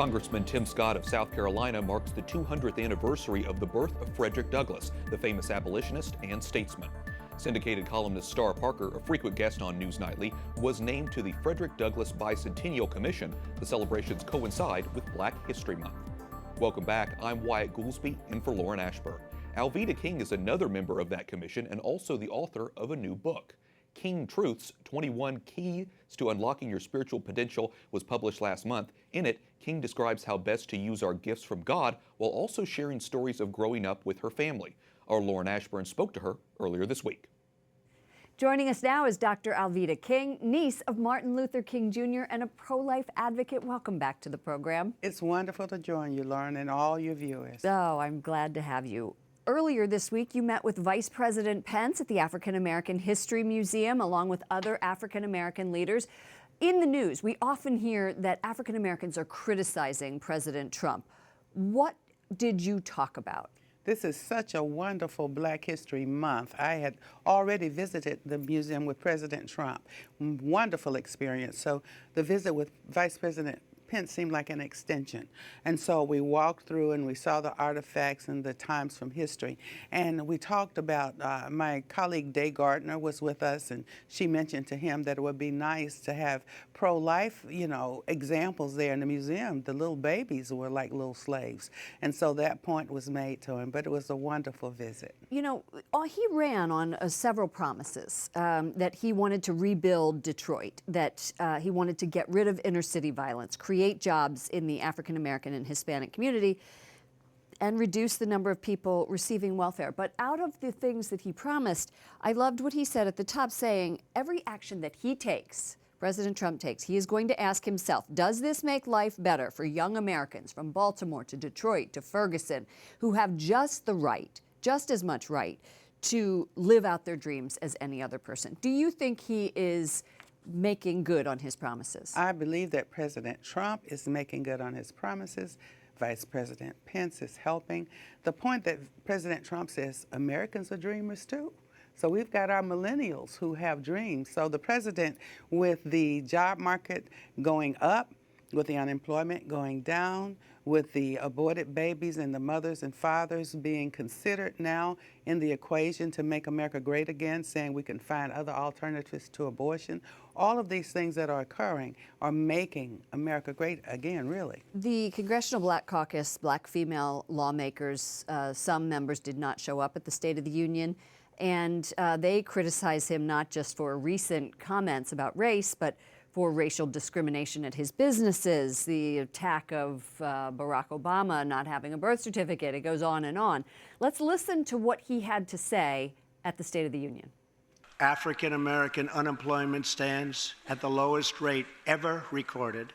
Congressman Tim Scott of South Carolina marks the 200th anniversary of the birth of Frederick Douglass, the famous abolitionist and statesman. Syndicated columnist Star Parker, a frequent guest on News Nightly, was named to the Frederick Douglass Bicentennial Commission. The celebrations coincide with Black History Month. Welcome back. I'm Wyatt Goolsby, in for Lauren Ashburn. Alveda King is another member of that commission and also the author of a new book. King Truths, 21 Keys to Unlocking Your Spiritual Potential, was published last month. In it, King describes how best to use our gifts from God while also sharing stories of growing up with her family. Our Lauren Ashburn spoke to her earlier this week. Joining us now is Dr. Alveda King, niece of Martin Luther King Jr. and a pro-life advocate. Welcome back to the program. It's wonderful to join you, Lauren, and all your viewers. Oh, I'm glad to have you. Earlier this week, you met with Vice President Pence at the African American History Museum, along with other African American leaders. In the news, we often hear that African Americans are criticizing President Trump. What did you talk about? This is such a wonderful Black History Month. I had already visited the museum with President Trump. Wonderful experience. So the visit with Vice President Pence seemed like an extension. And so we walked through and we saw the artifacts and the times from history. And we talked about, my colleague Day Gardner was with us, and she mentioned to him that it would be nice to have pro-life, examples there in the museum. The little babies were like little slaves. And so that point was made to him, but it was a wonderful visit. You know, he ran on several promises, that he wanted to rebuild Detroit, that he wanted to get rid of inner city violence, create jobs in the African American and Hispanic community, and reduce the number of people receiving welfare. But out of the things that he promised, I loved what he said at the top, saying every action that he takes, President Trump takes, he is going to ask himself, does this make life better for young Americans from Baltimore to Detroit to Ferguson, who have just as much right to live out their dreams as any other person? Do you think he is making good on his promises? I believe that President Trump is making good on his promises. Vice President Pence is helping. The point that President Trump says, Americans are dreamers too. So we've got our millennials who have dreams. So the president, with the job market going up, with the unemployment going down, with the aborted babies and the mothers and fathers being considered now in the equation to make America great again, saying we can find other alternatives to abortion. All of these things that are occurring are making America great again, really. The Congressional Black Caucus, black female lawmakers, some members did not show up at the State of the Union, and they criticize him not just for recent comments about race, but for racial discrimination at his businesses, the attack of Barack Obama not having a birth certificate. It goes on and on. Let's listen to what he had to say at the State of the Union. African American unemployment stands at the lowest rate ever recorded.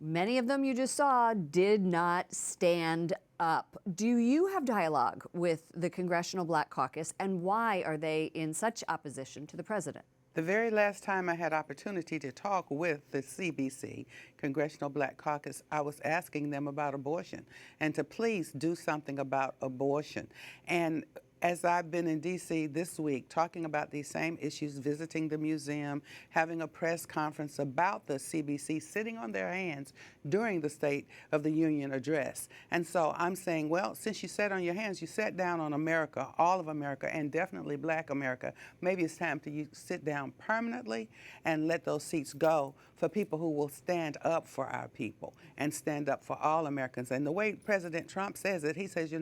Many of them you just saw did not stand up. Do you have dialogue with the Congressional Black Caucus, and why are they in such opposition to the president? The very last time I had opportunity to talk with the CBC, Congressional Black Caucus, I was asking them about abortion and to please do something about abortion. And as I've been in D.C. this week talking about these same issues, visiting the museum, having a press conference about the CBC sitting on their hands during the State of the Union address. And so I'm saying, well, since you sat on your hands, you sat down on America, all of America, and definitely Black America, maybe it's time to sit down permanently and let those seats go for people who will stand up for our people and stand up for all Americans. And the way President Trump says it, he says,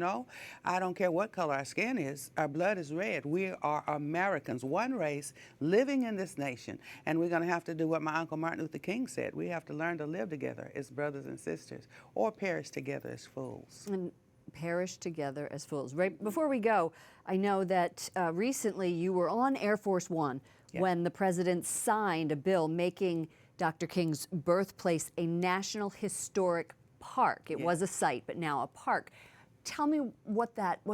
I don't care what color our skin is, our blood is red. We are Americans, one race, living in this nation. And we're going to have to do what my Uncle Martin Luther King said. We have to learn to live together as brothers and sisters, or perish together as fools. And perish together as fools. Right before we go, I know that recently you were on Air Force One when the president signed a bill making Dr. King's birthplace a National Historic Park. It was a site, but now a park. Tell me what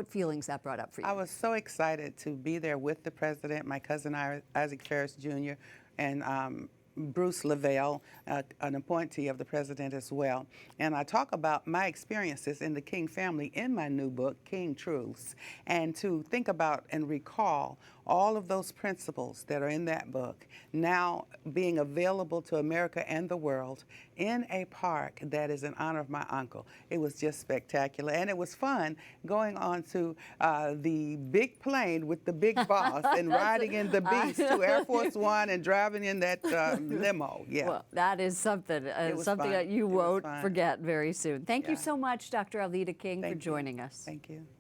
feelings that brought up for you. I was so excited to be there with the president, my cousin Isaac Ferris Jr., and Bruce Lavelle, an appointee of the president as well. And I talk about my experiences in the King family in my new book, King Truths, and to think about and recall all of those principles that are in that book now being available to America and the world in a park that is in honor of my uncle. It was just spectacular. And it was fun going on to the big plane with the big boss and riding in the Beast to Air Force One and driving in that limo. Yeah. Well, that is something, was something fun. that you It was won't fun. forget very soon. Thank you Yeah. so much, Dr. Alveda King, for Thank you. joining us. Thank you.